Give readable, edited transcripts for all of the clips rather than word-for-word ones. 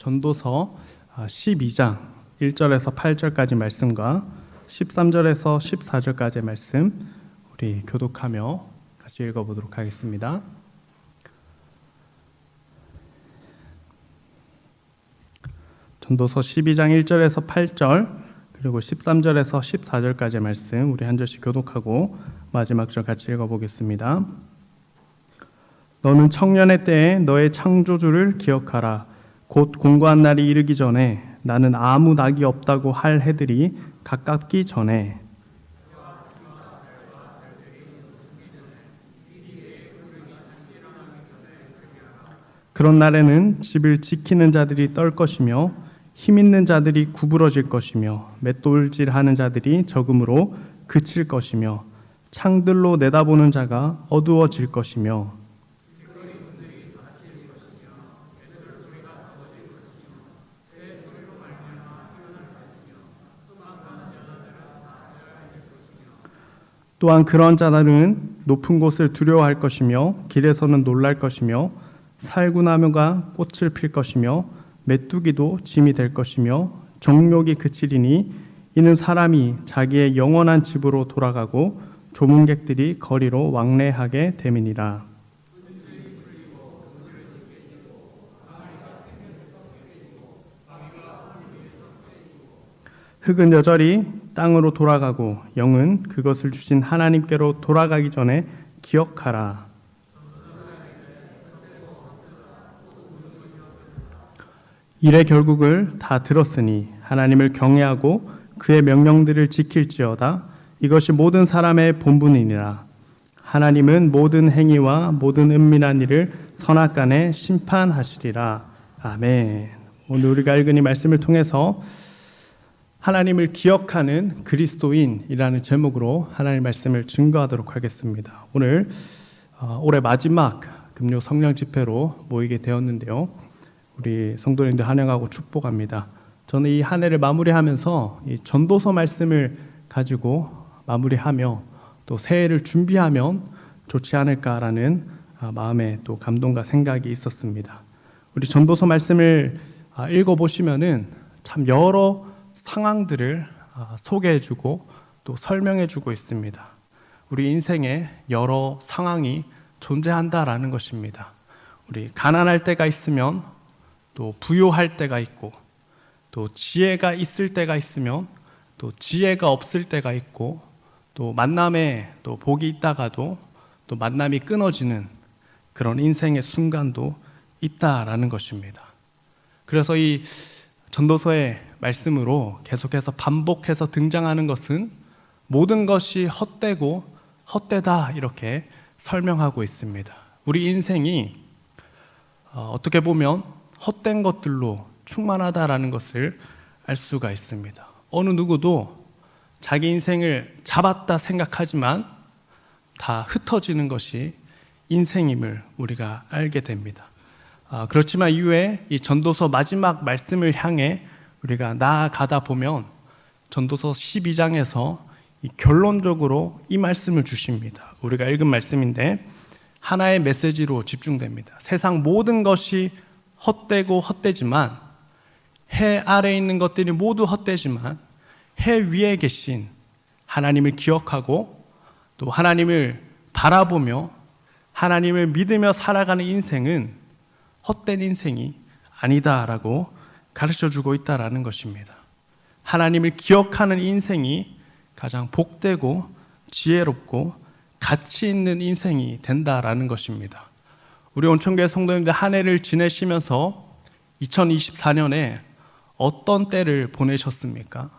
전도서 12장 1절에서 8절까지 말씀과 13절에서 14절까지의 말씀 우리 교독하며 같이 읽어보도록 하겠습니다. 전도서 12장 1절에서 8절 그리고 13절에서 14절까지의 말씀 우리 한 절씩 교독하고 마지막 절 같이 읽어보겠습니다. 너는 청년의 때에 너의 창조주를 기억하라. 곧 공고한 날이 이르기 전에 나는 아무 낙이 없다고 할 해들이 가깝기 전에 그런 날에는 집을 지키는 자들이 떨 것이며 힘 있는 자들이 구부러질 것이며 맷돌질하는 자들이 적음으로 그칠 것이며 창들로 내다보는 자가 어두워질 것이며 또한 그런 자들은 높은 곳을 두려워할 것이며 길에서는 놀랄 것이며 살구나무가 꽃을 필 것이며 메뚜기도 짐이 될 것이며 정욕이 그치리니 이는 사람이 자기의 영원한 집으로 돌아가고 조문객들이 거리로 왕래하게 됨이니라. 흙은 여전히 땅으로 돌아가고 영은 그것을 주신 하나님께로 돌아가기 전에 기억하라. 일의 결국을 다 들었으니 하나님을 경외하고 그의 명령들을 지킬지어다. 이것이 모든 사람의 본분이니라. 하나님은 모든 행위와 모든 은밀한 일을 선악간에 심판하시리라. 아멘. 오늘 우리가 읽은 이 말씀을 통해서 하나님을 기억하는 그리스도인이라는 제목으로 하나님의 말씀을 증거하도록 하겠습니다. 오늘 올해 마지막 금요 성령 집회로 모이게 되었는데요. 우리 성도님들 환영하고 축복합니다. 저는 이 한 해를 마무리하면서 이 전도서 말씀을 가지고 마무리하며 또 새해를 준비하면 좋지 않을까라는 마음에 또 감동과 생각이 있었습니다. 우리 전도서 말씀을 읽어보시면은 참 여러 상황들을 소개해주고 또 설명해주고 있습니다. 우리 인생에 여러 상황이 존재한다라는 것입니다. 우리 가난할 때가 있으면 또 부요할 때가 있고 또 지혜가 있을 때가 있으면 또 지혜가 없을 때가 있고 또 만남에 또 복이 있다가도 또 만남이 끊어지는 그런 인생의 순간도 있다라는 것입니다. 그래서 이 전도서의 말씀으로 계속해서 반복해서 등장하는 것은 모든 것이 헛되고 헛되다 이렇게 설명하고 있습니다. 우리 인생이 어떻게 보면 헛된 것들로 충만하다라는 것을 알 수가 있습니다. 어느 누구도 자기 인생을 잡았다 생각하지만 다 흩어지는 것이 인생임을 우리가 알게 됩니다. 그렇지만 이후에 이 전도서 마지막 말씀을 향해 우리가 나아가다 보면 전도서 12장에서 이 결론적으로 이 말씀을 주십니다. 우리가 읽은 말씀인데 하나의 메시지로 집중됩니다. 세상 모든 것이 헛되고 헛되지만 해 아래에 있는 것들이 모두 헛되지만 해 위에 계신 하나님을 기억하고 또 하나님을 바라보며 하나님을 믿으며 살아가는 인생은 헛된 인생이 아니다라고 가르쳐주고 있다라는 것입니다. 하나님을 기억하는 인생이 가장 복되고 지혜롭고 가치 있는 인생이 된다라는 것입니다. 우리 온천교회 성도님들 한 해를 지내시면서 2024년에 어떤 때를 보내셨습니까?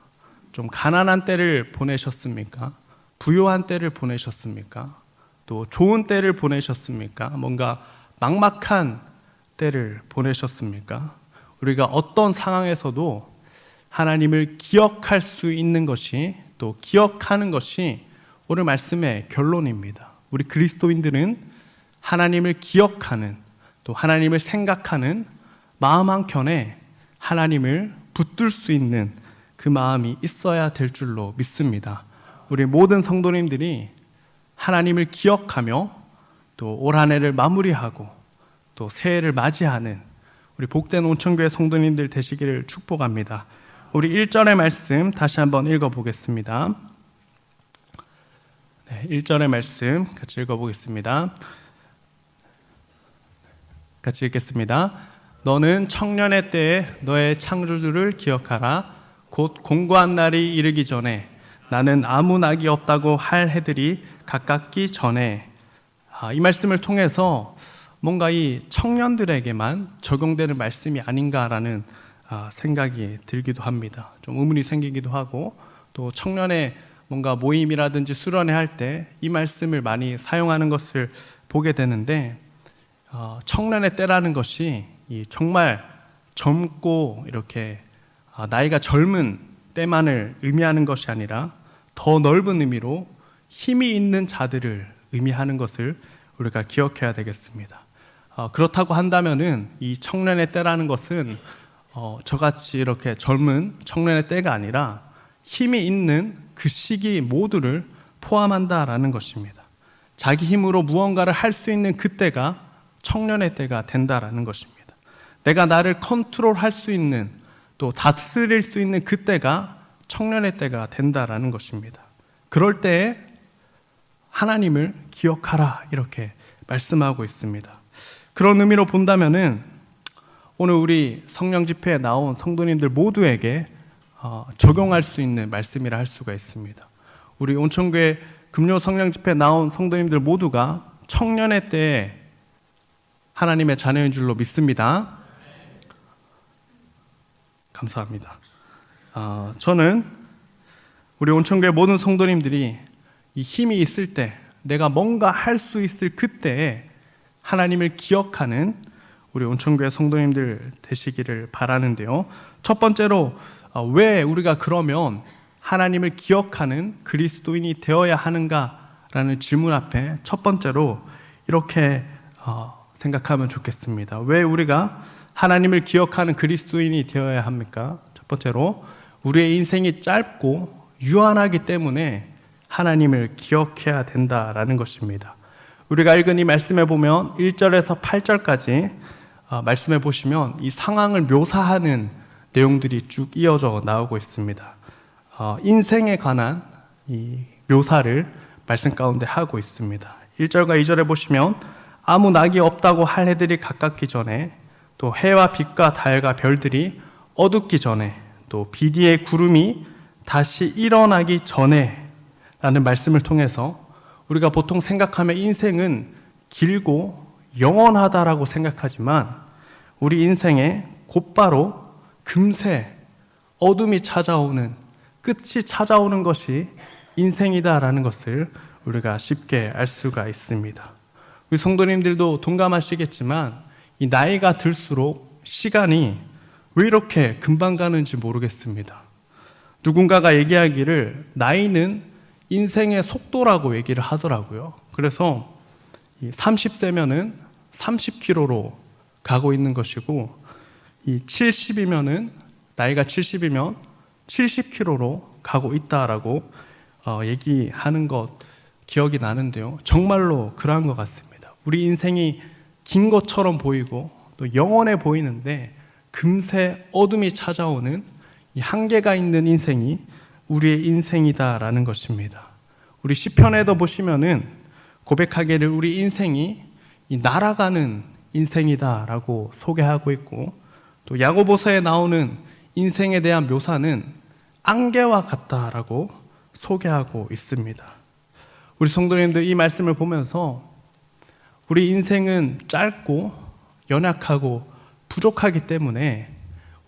좀 가난한 때를 보내셨습니까? 부요한 때를 보내셨습니까? 또 좋은 때를 보내셨습니까? 뭔가 막막한 때를 보내셨습니까? 우리가 어떤 상황에서도 하나님을 기억할 수 있는 것이 또 기억하는 것이 오늘 말씀의 결론입니다. 우리 그리스도인들은 하나님을 기억하는 또 하나님을 생각하는 마음 한켠에 하나님을 붙들 수 있는 그 마음이 있어야 될 줄로 믿습니다. 우리 모든 성도님들이 하나님을 기억하며 또 올 한 해를 마무리하고 또 새해를 맞이하는 우리 복된 온천교회 성도님들 되시기를 축복합니다. 우리 1절의 말씀 다시 한번 읽어보겠습니다. 1절의 말씀 같이 읽어보겠습니다. 같이 읽겠습니다. 너는 청년의 때에 너의 창조주를 기억하라. 곧 공고한 날이 이르기 전에 나는 아무 낙이 없다고 할 해들이 가깝기 전에. 이 말씀을 통해서 뭔가 이 청년들에게만 적용되는 말씀이 아닌가라는 생각이 들기도 합니다. 좀 의문이 생기기도 하고, 또 청년의 뭔가 모임이라든지 수련회 할 때 이 말씀을 많이 사용하는 것을 보게 되는데, 청년의 때라는 것이 정말 젊고 이렇게 나이가 젊은 때만을 의미하는 것이 아니라 더 넓은 의미로 힘이 있는 자들을 의미하는 것을 우리가 기억해야 되겠습니다. 그렇다고 한다면은 이 청년의 때라는 것은 저같이 이렇게 젊은 청년의 때가 아니라 힘이 있는 그 시기 모두를 포함한다라는 것입니다. 자기 힘으로 무언가를 할 수 있는 그때가 청년의 때가 된다라는 것입니다. 내가 나를 컨트롤할 수 있는, 또 다스릴 수 있는 그때가 청년의 때가 된다라는 것입니다. 그럴 때에 하나님을 기억하라 이렇게 말씀하고 있습니다. 그런 의미로 본다면은 오늘 우리 성령 집회에 나온 성도님들 모두에게 적용할 수 있는 말씀이라 할 수가 있습니다. 우리 온천교회 금요 성령 집회에 나온 성도님들 모두가 청년의 때에 하나님의 자녀인 줄로 믿습니다. 감사합니다. 저는 우리 온천교회 모든 성도님들이 이 힘이 있을 때, 내가 뭔가 할 수 있을 그때에 하나님을 기억하는 우리 온천교회 성도님들 되시기를 바라는데요. 첫 번째로 왜 우리가 그러면 하나님을 기억하는 그리스도인이 되어야 하는가라는 질문 앞에 첫 번째로 이렇게 생각하면 좋겠습니다. 왜 우리가 하나님을 기억하는 그리스도인이 되어야 합니까? 첫 번째로 우리의 인생이 짧고 유한하기 때문에 하나님을 기억해야 된다라는 것입니다. 우리가 읽은 이 말씀에 보면 1절에서 8절까지 말씀해 보시면 이 상황을 묘사하는 내용들이 쭉 이어져 나오고 있습니다. 인생에 관한 이 묘사를 말씀 가운데 하고 있습니다. 1절과 2절에 보시면 아무 낙이 없다고 할 해들이 가깝기 전에, 또 해와 빛과 달과 별들이 어둡기 전에, 또 비디의 구름이 다시 일어나기 전에 라는 말씀을 통해서 우리가 보통 생각하면 인생은 길고 영원하다라고 생각하지만 우리 인생에 곧바로 금세 어둠이 찾아오는, 끝이 찾아오는 것이 인생이다라는 것을 우리가 쉽게 알 수가 있습니다. 우리 성도님들도 동감하시겠지만 이 나이가 들수록 시간이 왜 이렇게 금방 가는지 모르겠습니다. 누군가가 얘기하기를 나이는 인생의 속도라고 얘기를 하더라고요. 그래서 30세면은 30km로 가고 있는 것이고, 이 70이면은 나이가 70이면 70km로 가고 있다라고 얘기하는 것 기억이 나는데요. 정말로 그러한 것 같습니다. 우리 인생이 긴 것처럼 보이고 또 영원해 보이는데 금세 어둠이 찾아오는 이 한계가 있는 인생이 우리의 인생이다라는 것입니다. 우리 시편에도 보시면은 고백하기를 우리 인생이 이 날아가는 인생이다라고 소개하고 있고, 또 야고보서에 나오는 인생에 대한 묘사는 안개와 같다라고 소개하고 있습니다. 우리 성도님들 이 말씀을 보면서 우리 인생은 짧고 연약하고 부족하기 때문에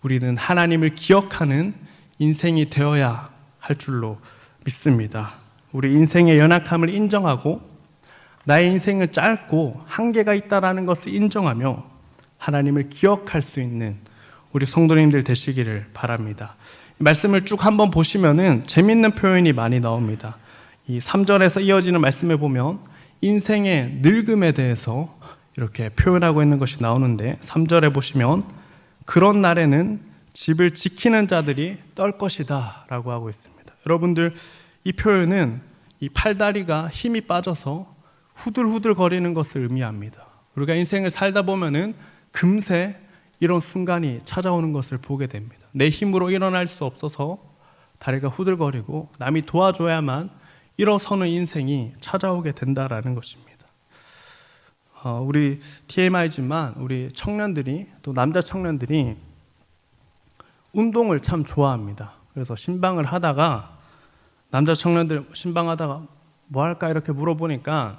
우리는 하나님을 기억하는 인생이 되어야 할 줄로 믿습니다. 우리 인생의 연약함을 인정하고 나의 인생은 짧고 한계가 있다라는 것을 인정하며 하나님을 기억할 수 있는 우리 성도님들 되시기를 바랍니다. 말씀을 쭉 한번 보시면은 재밌는 표현이 많이 나옵니다. 이 3절에서 이어지는 말씀에 보면 인생의 늙음에 대해서 이렇게 표현하고 있는 것이 나오는데, 3절에 보시면 그런 날에는 집을 지키는 자들이 떨 것이다 라고 하고 있습니다. 여러분들, 이 표현은 이 팔다리가 힘이 빠져서 후들후들 거리는 것을 의미합니다. 우리가 인생을 살다 보면은 금세 이런 순간이 찾아오는 것을 보게 됩니다. 내 힘으로 일어날 수 없어서 다리가 후들거리고 남이 도와줘야만 일어서는 인생이 찾아오게 된다라는 것입니다. 우리 TMI지만 우리 청년들이, 또 남자 청년들이 운동을 참 좋아합니다. 그래서 신방을 하다가 남자 청년들 신방하다가 뭐 할까 이렇게 물어보니까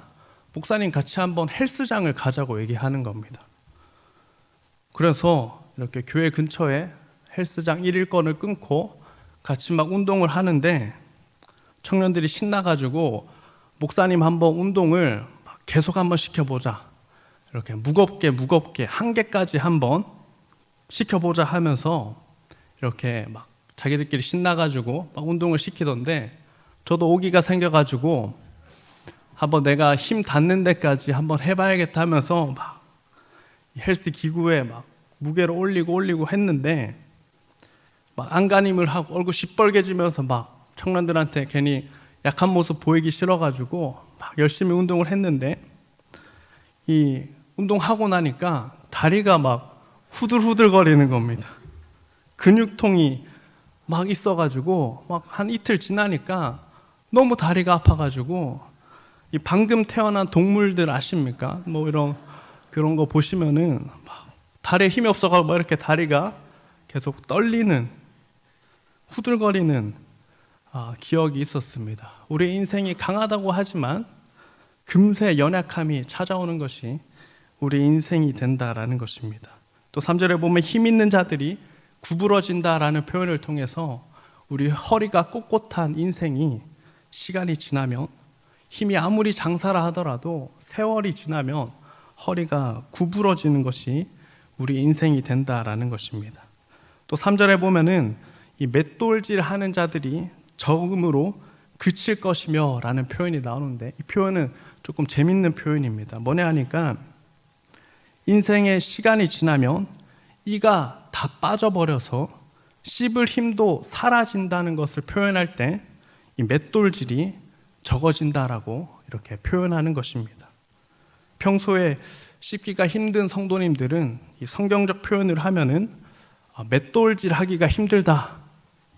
목사님 같이 한번 헬스장을 가자고 얘기하는 겁니다. 그래서 이렇게 교회 근처에 헬스장 1일권을 끊고 같이 막 운동을 하는데 청년들이 신나가지고 목사님 한번 운동을 계속 한번 시켜보자, 이렇게 무겁게 한 개까지 한번 시켜보자 하면서 이렇게 막 자기들끼리 신나가지고 막 운동을 시키던데, 저도 오기가 생겨가지고 한번 내가 힘 닿는 데까지 한번 해봐야겠다 하면서 막 헬스 기구에 막 무게를 올리고 했는데 막 안간힘을 하고 얼굴 시뻘개지면서 막 청년들한테 괜히 약한 모습 보이기 싫어가지고 막 열심히 운동을 했는데, 이 운동하고 나니까 다리가 막 후들후들거리는 겁니다. 근육통이 막 있어가지고 막 한 이틀 지나니까 너무 다리가 아파가지고, 이 방금 태어난 동물들 아십니까? 뭐 이런 그런 거 보시면은 막 다리에 힘이 없어가지고 막 이렇게 다리가 계속 떨리는, 후들거리는 기억이 있었습니다. 우리 인생이 강하다고 하지만 금세 연약함이 찾아오는 것이 우리 인생이 된다라는 것입니다. 또 3절에 보면 힘 있는 자들이 구부러진다라는 표현을 통해서 우리 허리가 꼿꼿한 인생이 시간이 지나면, 힘이 아무리 장사라 하더라도 세월이 지나면 허리가 구부러지는 것이 우리 인생이 된다라는 것입니다. 또 3절에 보면은 이 맷돌질 하는 자들이 적음으로 그칠 것이며 라는 표현이 나오는데, 이 표현은 조금 재밌는 표현입니다. 뭐냐 하니까 인생의 시간이 지나면 이가 다 빠져버려서 씹을 힘도 사라진다는 것을 표현할 때 이 맷돌질이 적어진다라고 이렇게 표현하는 것입니다. 평소에 씹기가 힘든 성도님들은 이 성경적 표현을 하면은 맷돌질 하기가 힘들다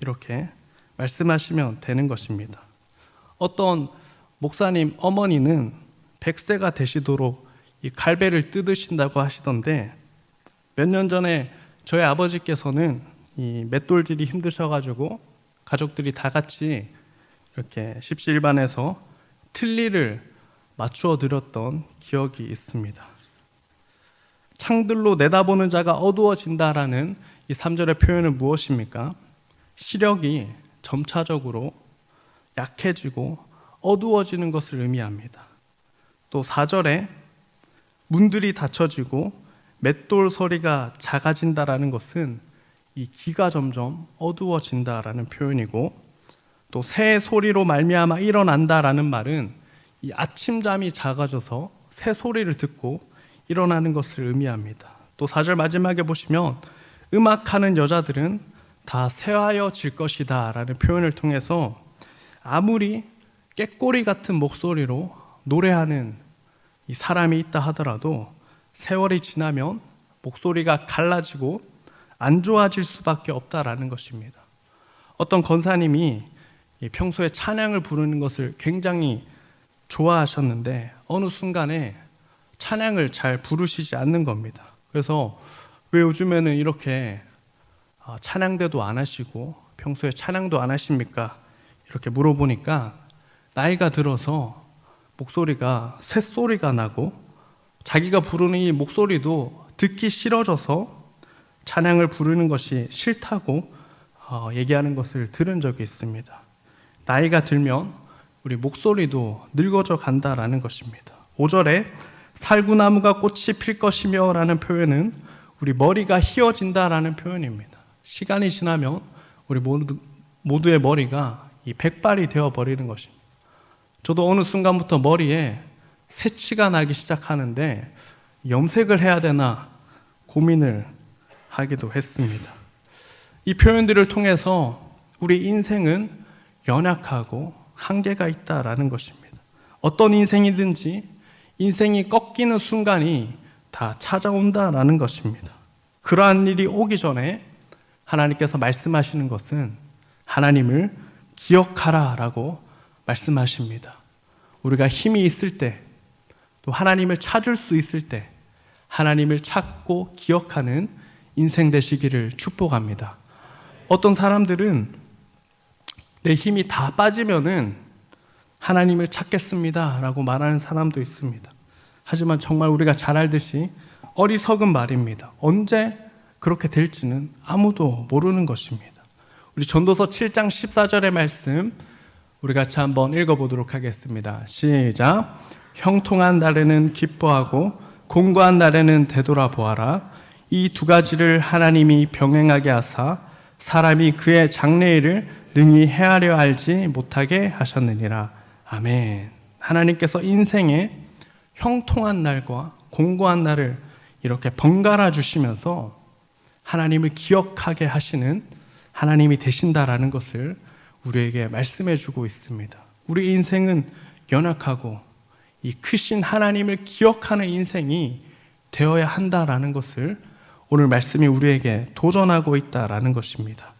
이렇게 말씀하시면 되는 것입니다. 어떤 목사님 어머니는 100세가 되시도록 이 갈배를 뜯으신다고 하시던데, 몇 년 전에 저희 아버지께서는 이 맷돌질이 힘드셔가지고 가족들이 다 같이 이렇게 십시일반에서 틀니를 맞추어 드렸던 기억이 있습니다. 창들로 내다보는 자가 어두워진다라는 이 3절의 표현은 무엇입니까? 시력이 점차적으로 약해지고 어두워지는 것을 의미합니다. 또 4절에 문들이 닫혀지고 맷돌 소리가 작아진다라는 것은 이 귀가 점점 어두워진다라는 표현이고, 또 새 소리로 말미암아 일어난다라는 말은 이 아침잠이 작아져서 새 소리를 듣고 일어나는 것을 의미합니다. 또 4절 마지막에 보시면 음악하는 여자들은 다 새하여질 것이다 라는 표현을 통해서 아무리 꾀꼬리 같은 목소리로 노래하는 이 사람이 있다 하더라도 세월이 지나면 목소리가 갈라지고 안 좋아질 수밖에 없다라는 것입니다. 어떤 권사님이 평소에 찬양을 부르는 것을 굉장히 좋아하셨는데 어느 순간에 찬양을 잘 부르시지 않는 겁니다. 그래서 왜 요즘에는 이렇게 찬양대도 안 하시고 평소에 찬양도 안 하십니까? 이렇게 물어보니까 나이가 들어서 목소리가 쇳소리가 나고 자기가 부르는 이 목소리도 듣기 싫어져서 찬양을 부르는 것이 싫다고 얘기하는 것을 들은 적이 있습니다. 나이가 들면 우리 목소리도 늙어져 간다라는 것입니다. 5절에 살구나무가 꽃이 필 것이며 라는 표현은 우리 머리가 휘어진다라는 표현입니다. 시간이 지나면 우리 모두의 머리가 이 백발이 되어버리는 것입니다. 저도 어느 순간부터 머리에 새치가 나기 시작하는데 염색을 해야 되나 고민을 하기도 했습니다. 이 표현들을 통해서 우리 인생은 연약하고 한계가 있다라는 것입니다. 어떤 인생이든지 인생이 꺾이는 순간이 다 찾아온다라는 것입니다. 그러한 일이 오기 전에 하나님께서 말씀하시는 것은 하나님을 기억하라 라고 말씀하십니다. 우리가 힘이 있을 때, 또 하나님을 찾을 수 있을 때 하나님을 찾고 기억하는 인생 되시기를 축복합니다. 어떤 사람들은 내 힘이 다 빠지면은 하나님을 찾겠습니다 라고 말하는 사람도 있습니다. 하지만 정말 우리가 잘 알듯이 어리석은 말입니다. 언제 그렇게 될지는 아무도 모르는 것입니다. 우리 전도서 7장 14절의 말씀 우리 같이 한번 읽어보도록 하겠습니다. 시작. 형통한 날에는 기뻐하고 공고한 날에는 되돌아보아라. 이 두 가지를 하나님이 병행하게 하사 사람이 그의 장래일을 능히 헤아려 알지 못하게 하셨느니라. 아멘. 하나님께서 인생에 형통한 날과 공고한 날을 이렇게 번갈아 주시면서 하나님을 기억하게 하시는 하나님이 되신다라는 것을 우리에게 말씀해 주고 있습니다. 우리 인생은 연약하고 이 크신 하나님을 기억하는 인생이 되어야 한다라는 것을 오늘 말씀이 우리에게 도전하고 있다라는 것입니다.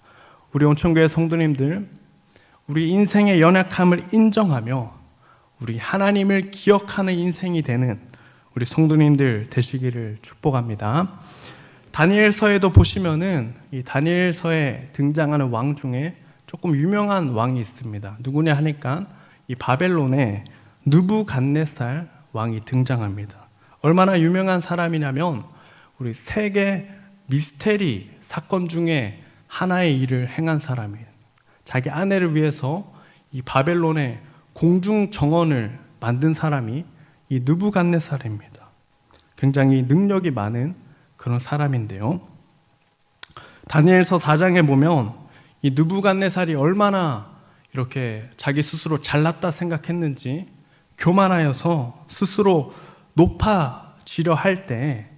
우리 온천교회 성도님들, 우리 인생의 연약함을 인정하며 우리 하나님을 기억하는 인생이 되는 우리 성도님들 되시기를 축복합니다. 다니엘서에도 보시면은 이 다니엘서에 등장하는 왕 중에 조금 유명한 왕이 있습니다. 누구냐 하니까 이 바벨론의 느부갓네살 왕이 등장합니다. 얼마나 유명한 사람이냐면 우리 세계 미스테리 사건 중에 하나의 일을 행한 사람이에요. 자기 아내를 위해서 이 바벨론의 공중 정원을 만든 사람이 이 느부갓네살입니다. 굉장히 능력이 많은 그런 사람인데요. 다니엘서 4장에 보면 이 느부갓네살이 얼마나 이렇게 자기 스스로 잘났다 생각했는지 교만하여서 스스로 높아지려 할 때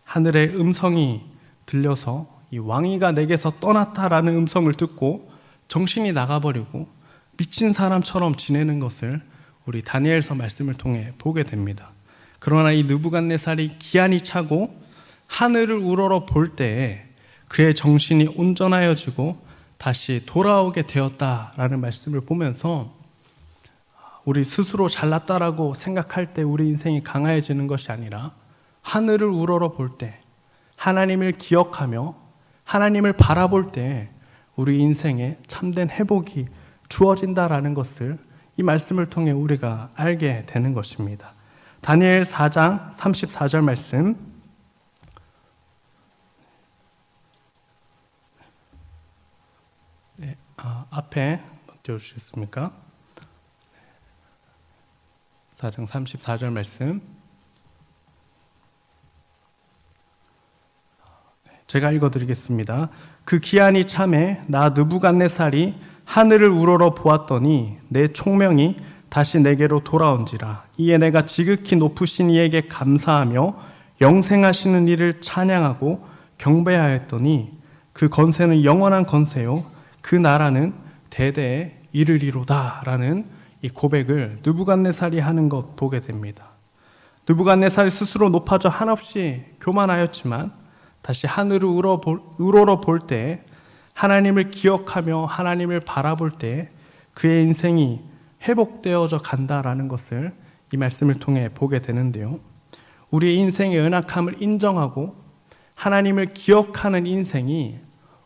하늘의 음성이 들려서 이 왕위가 내게서 떠났다라는 음성을 듣고 정신이 나가버리고 미친 사람처럼 지내는 것을 우리 다니엘서 말씀을 통해 보게 됩니다. 그러나 이 느부갓네살이 기한이 차고 하늘을 우러러 볼 때에 그의 정신이 온전하여지고 다시 돌아오게 되었다라는 말씀을 보면서 우리 스스로 잘났다라고 생각할 때 우리 인생이 강해지는 것이 아니라 하늘을 우러러 볼 때 하나님을 기억하며 하나님을 바라볼 때 우리 인생에 참된 회복이 주어진다라는 것을 이 말씀을 통해 우리가 알게 되는 것입니다. 다니엘 4장 34절 말씀 앞에 띄워주시겠습니까? 4장 34절 말씀 제가 읽어드리겠습니다. 그 기한이 참에 나 느부갓네살이 하늘을 우러러 보았더니 내 총명이 다시 내게로 돌아온지라. 이에 내가 지극히 높으신 이에게 감사하며 영생하시는 이를 찬양하고 경배하였더니 그 건세는 영원한 건세요 그 나라는 대대에 이르리로다 라는 이 고백을 느부갓네살이 하는 것 보게 됩니다. 느부갓네살이 스스로 높아져 한없이 교만하였지만 다시 하늘을 우러러 볼 때 하나님을 기억하며 하나님을 바라볼 때 그의 인생이 회복되어져 간다라는 것을 이 말씀을 통해 보게 되는데요. 우리의 인생의 연약함을 인정하고 하나님을 기억하는 인생이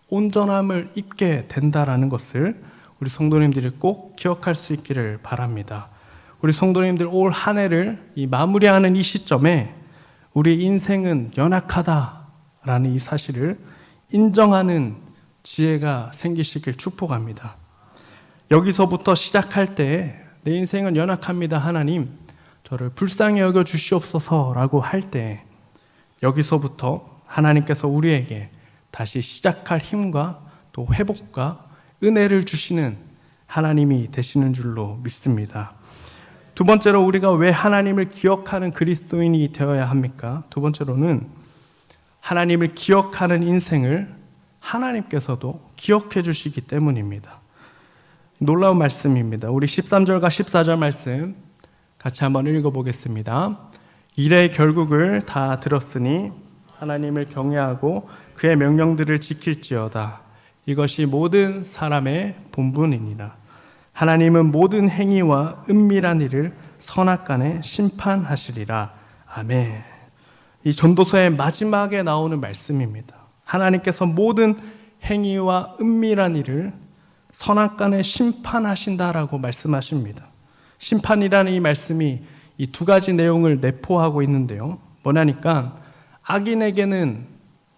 온전함을 입게 된다라는 것을 우리 성도님들이 꼭 기억할 수 있기를 바랍니다. 우리 성도님들 올 한 해를 마무리하는 이 시점에 우리 인생은 연약하다라는 이 사실을 인정하는 지혜가 생기시길 축복합니다. 여기서부터 시작할 때 내 인생은 연약합니다. 하나님, 저를 불쌍히 여겨 주시옵소서라고 할 때 여기서부터 하나님께서 우리에게 다시 시작할 힘과 또 회복과 은혜를 주시는 하나님이 되시는 줄로 믿습니다. 두 번째로 우리가 왜 하나님을 기억하는 그리스도인이 되어야 합니까? 두 번째로는 하나님을 기억하는 인생을 하나님께서도 기억해 주시기 때문입니다. 놀라운 말씀입니다. 우리 13절과 14절 말씀 같이 한번 읽어보겠습니다. 일의 결국을 다 들었으니 하나님을 경외하고 그의 명령들을 지킬지어다. 이것이 모든 사람의 본분이니라. 하나님은 모든 행위와 은밀한 일을 선악간에 심판하시리라. 아멘. 이 전도서의 마지막에 나오는 말씀입니다. 하나님께서 모든 행위와 은밀한 일을 선악간에 심판하신다라고 말씀하십니다. 심판이라는 이 말씀이 이 두 가지 내용을 내포하고 있는데요. 뭐냐니까 악인에게는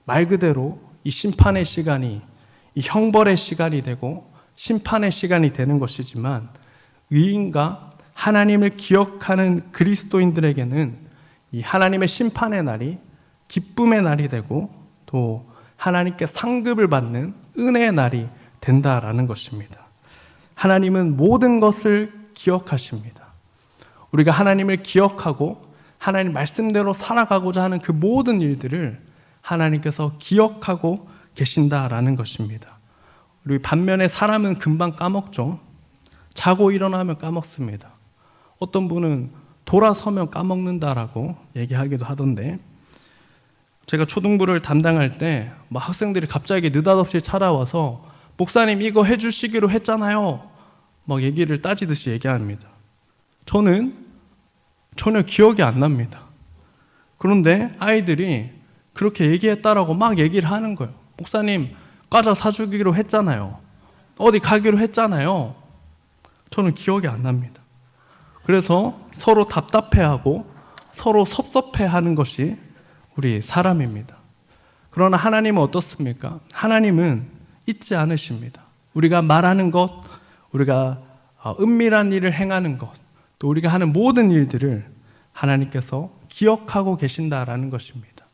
말 그대로 이 심판의 시간이 이 형벌의 시간이 되고 심판의 시간이 되는 것이지만, 의인과 하나님을 기억하는 그리스도인들에게는 이 하나님의 심판의 날이 기쁨의 날이 되고 또 하나님께 상급을 받는 은혜의 날이 된다라는 것입니다. 하나님은 모든 것을 기억하십니다. 우리가 하나님을 기억하고 하나님 말씀대로 살아가고자 하는 그 모든 일들을 하나님께서 기억하고 계신다라는 것입니다. 우리 반면에 사람은 금방 까먹죠. 자고 일어나면 까먹습니다. 어떤 분은 돌아서면 까먹는다라고 얘기하기도 하던데, 제가 초등부를 담당할 때 막 학생들이 갑자기 느닷없이 찾아와서 목사님 이거 해주시기로 했잖아요, 막 얘기를 따지듯이 얘기합니다. 저는 전혀 기억이 안 납니다. 그런데 아이들이 그렇게 얘기했다라고 막 얘기를 하는 거예요. 목사님 과자 사주기로 했잖아요, 어디 가기로 했잖아요. 저는 기억이 안 납니다. 그래서 서로 답답해하고 서로 섭섭해하는 것이 우리 사람입니다. 그러나 하나님은 어떻습니까? 하나님은 잊지 않으십니다. 우리가 말하는 것, 우리가 은밀한 일을 행하는 것, 또 우리가 하는 모든 일들을 하나님께서 기억하고 계신다라는 것입니다.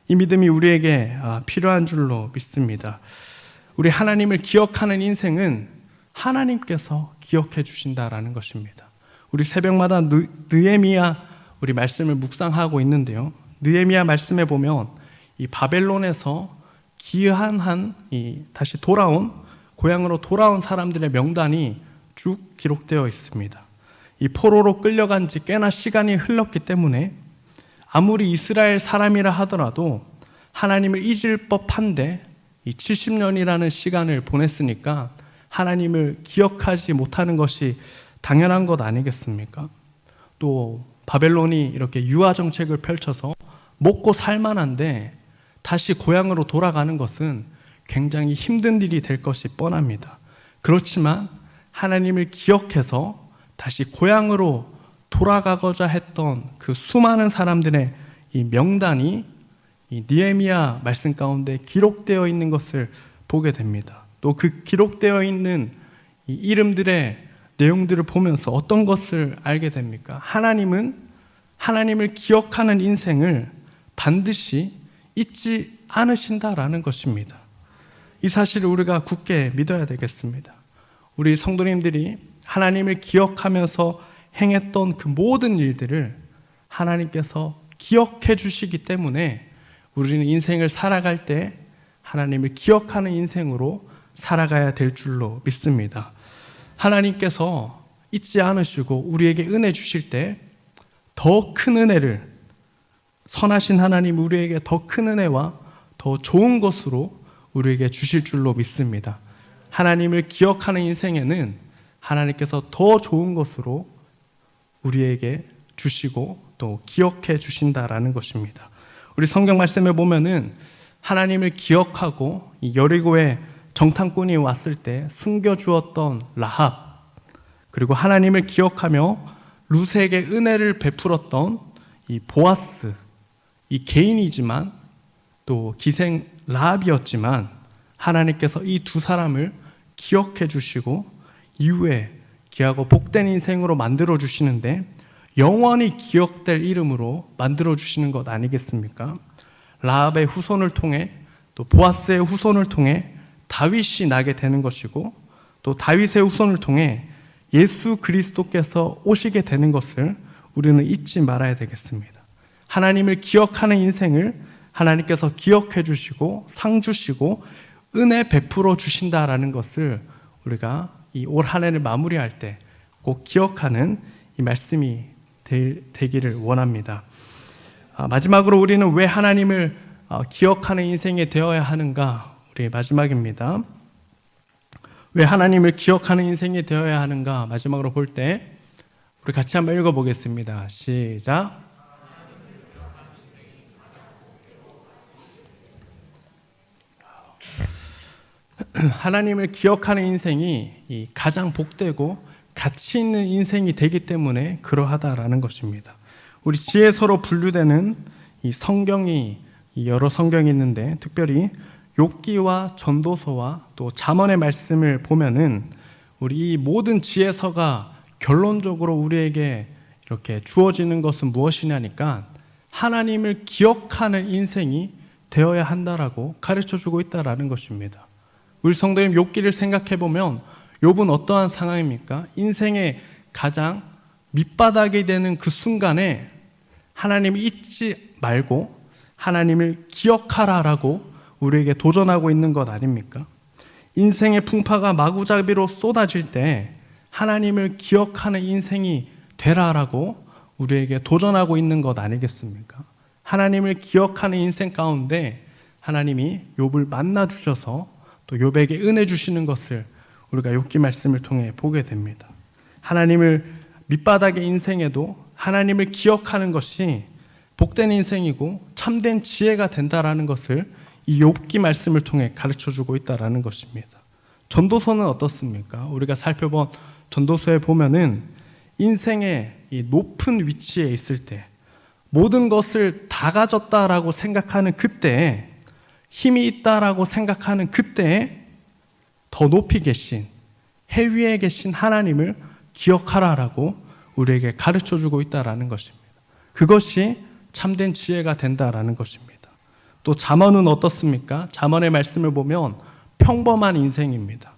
이 믿음이 우리에게 필요한 줄로 믿습니다. 우리 하나님을 기억하는 인생은 하나님께서 기억해 주신다라는 것입니다. 우리 새벽마다 느헤미야 우리 말씀을 묵상하고 있는데요. 느헤미야 말씀에 보면 이 바벨론에서 귀환한 다시 돌아온 고향으로 돌아온 사람들의 명단이 쭉 기록되어 있습니다. 이 포로로 끌려간 지 꽤나 시간이 흘렀기 때문에 아무리 이스라엘 사람이라 하더라도 하나님을 잊을 법한데 이 70년이라는 시간을 보냈으니까 하나님을 기억하지 못하는 것이 당연한 것 아니겠습니까? 또 바벨론이 이렇게 유화 정책을 펼쳐서 먹고 살만한데 다시 고향으로 돌아가는 것은 굉장히 힘든 일이 될 것이 뻔합니다. 그렇지만 하나님을 기억해서 다시 고향으로 돌아가고자 했던 그 수많은 사람들의 이 명단이 이 느헤미야 말씀 가운데 기록되어 있는 것을 보게 됩니다. 또 그 기록되어 있는 이 이름들의 내용들을 보면서 어떤 것을 알게 됩니까? 하나님은 하나님을 기억하는 인생을 반드시 잊지 않으신다라는 것입니다. 이 사실을 우리가 굳게 믿어야 되겠습니다. 우리 성도님들이 하나님을 기억하면서 행했던 그 모든 일들을 하나님께서 기억해 주시기 때문에 우리는 인생을 살아갈 때 하나님을 기억하는 인생으로 살아가야 될 줄로 믿습니다. 하나님께서 잊지 않으시고 우리에게 은혜 주실 때 더 큰 은혜를, 선하신 하나님 우리에게 더 큰 은혜와 더 좋은 것으로 우리에게 주실 줄로 믿습니다. 하나님을 기억하는 인생에는 하나님께서 더 좋은 것으로 우리에게 주시고 또 기억해 주신다라는 것입니다. 우리 성경 말씀에 보면은 하나님을 기억하고 이 여리고에 정탐꾼이 왔을 때 숨겨주었던 라합, 그리고 하나님을 기억하며 룻에게 은혜를 베풀었던 이 보아스, 이 개인이지만 또 기생 라합이었지만 하나님께서 이 두 사람을 기억해 주시고 이후에 귀하고 복된 인생으로 만들어 주시는데 영원히 기억될 이름으로 만들어 주시는 것 아니겠습니까? 라합의 후손을 통해 또 보아스의 후손을 통해 다윗이 나게 되는 것이고 또 다윗의 후손을 통해 예수 그리스도께서 오시게 되는 것을 우리는 잊지 말아야 되겠습니다. 하나님을 기억하는 인생을 하나님께서 기억해 주시고 상 주시고 은혜 베풀어 주신다라는 것을 우리가 이 올 한 해를 마무리할 때 꼭 기억하는 이 말씀이 되기를 원합니다. 마지막으로 우리는 왜 하나님을 기억하는 인생이 되어야 하는가? 우리 마지막입니다. 왜 하나님을 기억하는 인생이 되어야 하는가? 마지막으로 볼 때 우리 같이 한번 읽어보겠습니다. 시작. 하나님을 기억하는 인생이 이 가장 복되고 가치 있는 인생이 되기 때문에 그러하다라는 것입니다. 우리 지혜서로 분류되는 이 성경이 여러 성경이 있는데 특별히 욥기와 전도서와 또 잠언의 말씀을 보면은 우리 이 모든 지혜서가 결론적으로 우리에게 이렇게 주어지는 것은 무엇이냐니까 하나님을 기억하는 인생이 되어야 한다라고 가르쳐주고 있다라는 것입니다. 우리 성도님 욥기를 생각해 보면 욥은 어떠한 상황입니까? 인생의 가장 밑바닥이 되는 그 순간에 하나님을 잊지 말고 하나님을 기억하라라고 우리에게 도전하고 있는 것 아닙니까? 인생의 풍파가 마구잡이로 쏟아질 때 하나님을 기억하는 인생이 되라라고 우리에게 도전하고 있는 것 아니겠습니까? 하나님을 기억하는 인생 가운데 하나님이 욥을 만나 주셔서 또 욥에게 은혜 주시는 것을 우리가 욥기 말씀을 통해 보게 됩니다. 하나님을 밑바닥의 인생에도 하나님을 기억하는 것이 복된 인생이고 참된 지혜가 된다라는 것을 이 욥기 말씀을 통해 가르쳐주고 있다라는 것입니다. 전도서는 어떻습니까? 우리가 살펴본 전도서에 보면은 인생의 이 높은 위치에 있을 때 모든 것을 다 가졌다라고 생각하는 그때에 힘이 있다라고 생각하는 그때에 더 높이 계신 해 위에 계신 하나님을 기억하라라고 우리에게 가르쳐주고 있다라는 것입니다. 그것이 참된 지혜가 된다라는 것입니다. 또 잠언은 어떻습니까? 잠언의 말씀을 보면 평범한 인생입니다.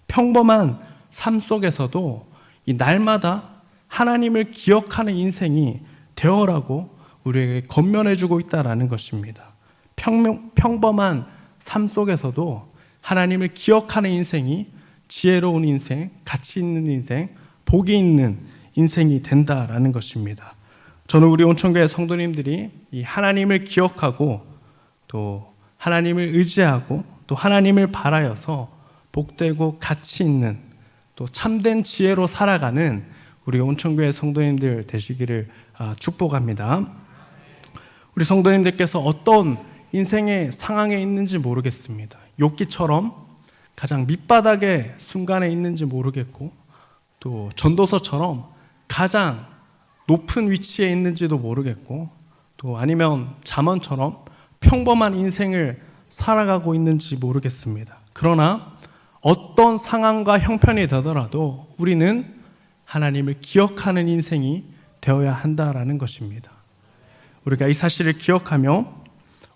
평범한 삶 속에서도 이 날마다 하나님을 기억하는 인생이 되어라고 우리에게 권면해주고 있다라는 것입니다. 평범한 삶 속에서도 하나님을 기억하는 인생이 지혜로운 인생, 가치 있는 인생, 복이 있는 인생이 된다라는 것입니다. 저는 우리 온천교회 성도님들이 이 하나님을 기억하고 또 하나님을 의지하고 또 하나님을 바라여서 복되고 가치 있는 또 참된 지혜로 살아가는 우리 온천교회 성도님들 되시기를 축복합니다. 우리 성도님들께서 어떤 인생의 상황에 있는지 모르겠습니다. 욥기처럼 가장 밑바닥의 순간에 있는지 모르겠고 또 전도서처럼 가장 높은 위치에 있는지도 모르겠고 또 아니면 잠언처럼 평범한 인생을 살아가고 있는지 모르겠습니다. 그러나 어떤 상황과 형편이 되더라도 우리는 하나님을 기억하는 인생이 되어야 한다라는 것입니다. 우리가 이 사실을 기억하며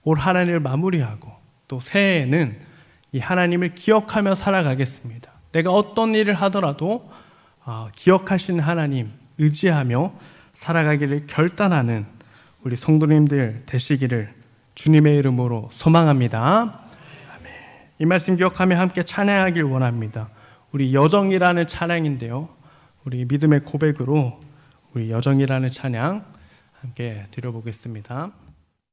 올 한 해를 마무리하고 또 새해에는 이 하나님을 기억하며 살아가겠습니다. 내가 어떤 일을 하더라도 기억하시는 하나님 의지하며 살아가기를 결단하는 우리 성도님들 되시기를 주님의 이름으로 소망합니다. 아멘. 이 말씀 기억하며 함께 찬양하길 원합니다. 우리 여정이라는 찬양인데요. 우리 믿음의 고백으로 우리 여정이라는 찬양 함께 드려보겠습니다.